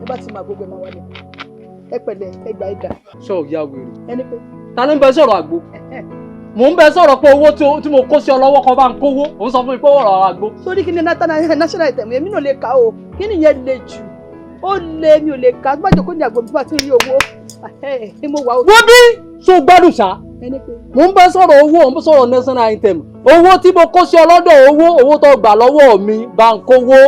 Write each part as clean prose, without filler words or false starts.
ẹ bá ti máa gbogbo ẹ máa wálé ẹ pẹ̀lẹ́ ẹ gbà ẹ dà. ṣé ò yá wèrè. ẹni pé. ta ló ń bẹ sọ̀rọ̀ àgbo. mò ń bẹ sọ̀rọ̀ pé owó tí mo kó sí ọ lọ́wọ́ kan bá ń kówó òun sọ fún mi pé ó rọ̀ àgbo. sórí kí ni national item èmi náà lè kà o kí ni yẹn le jù ó lé mi ò lè kà tó bá jẹ́ kó ní àgbo bí wàá ti rí owó ẹ mo wà ó. wọ́n bí so gbádùn ṣá. mò ń bẹ sọ̀rọ̀ owó òun sọ̀rọ̀ national item owó tí mo kó sí ọ lọ́dọ̀ owó tó gbà lọ́wọ́ mi bá ń kówó.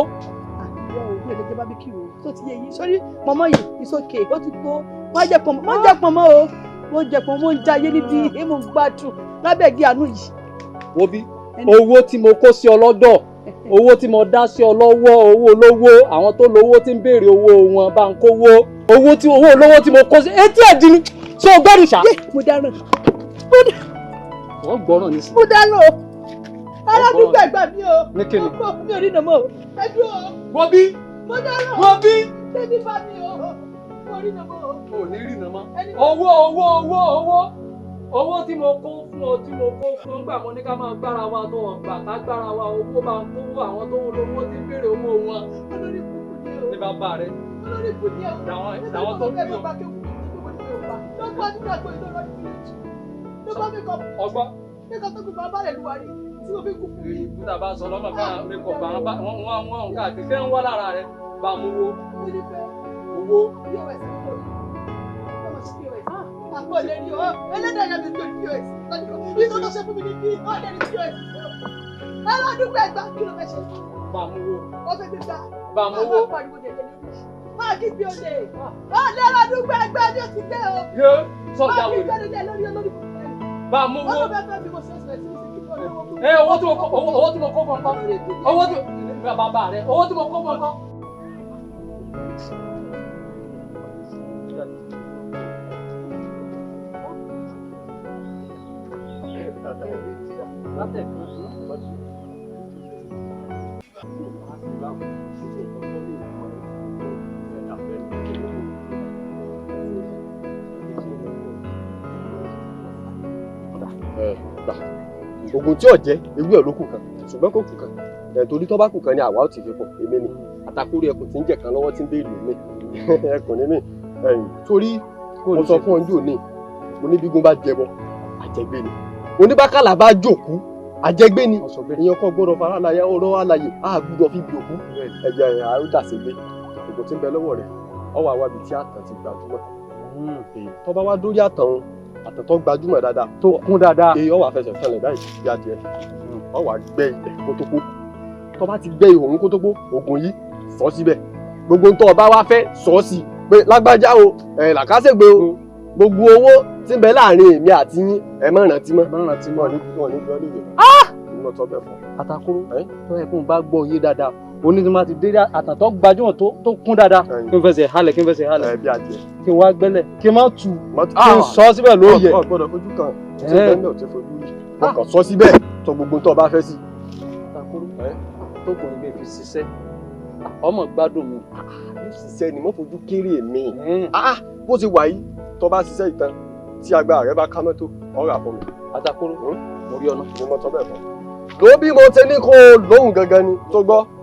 àbúrò òbí ẹ̀ lè jẹ́ bábíkì o tó ti yẹ yìí sórí mọ́mọ́ yìí ìsókè ó ti tó má jẹ pọ̀nmọ́ o mo jẹ pọ̀nmọ́ mo ń jayé níbi mo ń gbádùn lábẹ́ igi àánú yìí. wo bí owó tí mo kó sí ọ lọ́dọ̀ owó tí mo dá sí ọ lọ́wọ́ owó olówó àwọn tó lówó tí ń béèrè owó wọn bá ń kówó owó olówó tí mo kó sí etí ẹ̀dín ni ṣé o gbẹ́rù ṣá. mo dáràn wọ́n gbọ́ràn ní sí. mo dáràn o aládùúgbò ẹ̀gbà mi o ní kíni mi ò rí nà mọ́ o ẹ dúró o. wo bí mo dáràn o wo bí. tẹ́bí bá mi o mo rí nà mọ́ o. o ní rí nà mọ́ owó tí mo kó fún ọ tí mo kó fún gbà mo ní ká máa gbára wa tó ọgbà ká gbára wa owó bá ń kówó àwọn tó lówó tí ń béèrè owó wọn. olórí kúkú ni o. ní bàbá rẹ. olórí kúkú ni o. làwọn tó bí o. lọ́gbọ́n nínú àgbo ìlú ọlọ́dún mi jù. lọ́gbọ́n mi kọ́. ọgbọ́n. mi kọ́ tó gbé bàbá rẹ̀ lùwárí tí mo fi kú fún mi. ìbúdà bá sọ lọ́mọ káà mi kọ̀ bá wọn káàkiri kí wọ́n wá lára rẹ̀ bá mú owó. owó. Àpò lè rí o, ẹlẹ́dàá yẹn mi lórí POS. Ìtọ́ tó ṣe fún mi ní bí ọ̀dẹ̀ ní POS. Aládùúgbò ẹgbà kí ló fẹ́ ṣe? Bá mú owó. Ó fẹ́ mi gbà. Bá mú owó. Àwọn pariwo dẹ̀ lẹ́nu. Máa kí bí o lè. Ọ̀dẹ̀ aládùúgbò ẹgbà ni ó ti dé o. Yé sọ̀dà wò. Máa kí bí o lè lórí olórí. Bá mú owó. Ó fẹ́ fẹ́ mi mo ṣe é ṣe sí kí ló lọ́wọ́. Owó tí mo kó fún ọkọ. Owó tí bàbá rẹ̀ owó tí mo kó fún ọkọ. Ogun tí ò jẹ́ ewé ẹ̀ ló kù kan ṣùgbọ́n kò kù kan torí tó bá kù kan ni àwa ò ti fi pọ̀ èmi ni àtàkùrẹ́ ẹkùn tí ń jẹ̀ kan lọ́wọ́ tí ń béèrè mi ẹkùn ní mi torí mo sọ fún ọjọ́ òní mo ní bígun bá jẹbọ àjẹgbé ni oníbàkàlà bá jòkú àjẹgbé ni èèyàn kan gbọ́dọ̀ fara láyé ọ̀rọ̀ àlàyé a gbọ́dọ̀ fi bí òkú ẹ̀jẹ̀ àrùdàsígbé ògùn tí ń bẹ lọ́wọ́ rẹ̀ ọwọ́ àwa bíi tí àtàn ti gbajúmọ̀ tó bá wá dórí àtàn tó gbajúmọ̀ dáadáa tó kún dáadáa èyí ọwọ́ àfẹsẹ̀ fẹ́lẹ̀ báyìí bí adìẹ ọwọ́ àgbẹ̀ ilẹ̀ kótópó tó bá ti gbẹ́ ihò ní kótópó ògùn yìí sọ síbẹ̀ gbogbo tó bá wá fẹ́ sọ sí pé lágbájá o làkàṣègbè o gbogbo owó tí ń bẹ láàrin èmi àti yín ẹ má rántí mọ́ ní bí wọ́n lè ìmọ̀ tó bẹ̀ fún. Àtàkùrú tó yẹ kó n bá gbọ́ yé dáadáa onídìí ti dé àtàtọ́ gbajúmọ̀ tó kún dáadáa kí n fẹsẹ̀ halẹ̀ bí adìẹ kí n wá gbẹ́lẹ̀ kí n má tu kí n sọ síbẹ̀ lóye. ọgbọ́dọ̀ fojú kan tí bẹ́ẹ̀ náà ti fojú yìí ọkàn sọ síbẹ̀ tó gbogbo tó bá fẹ́ sí. Àtàkùrú tó kò ní bẹ́ẹ̀ fi ṣiṣẹ́ ọmọ gbádùn mi. ṣiṣẹ́ ni mo fojú kéré mi bó ti wà yìí tó bá ṣiṣẹ́ ìtàn tí agbára rẹ bá ká mọ́tò ọ̀rọ̀ àfọ̀ mi. Àtàkùrú mo rí ọ̀nà. ni mo sọ bẹ́ẹ̀ fún. ló bí mo ti ní kó lóhùn gangan ni tó gbọ́.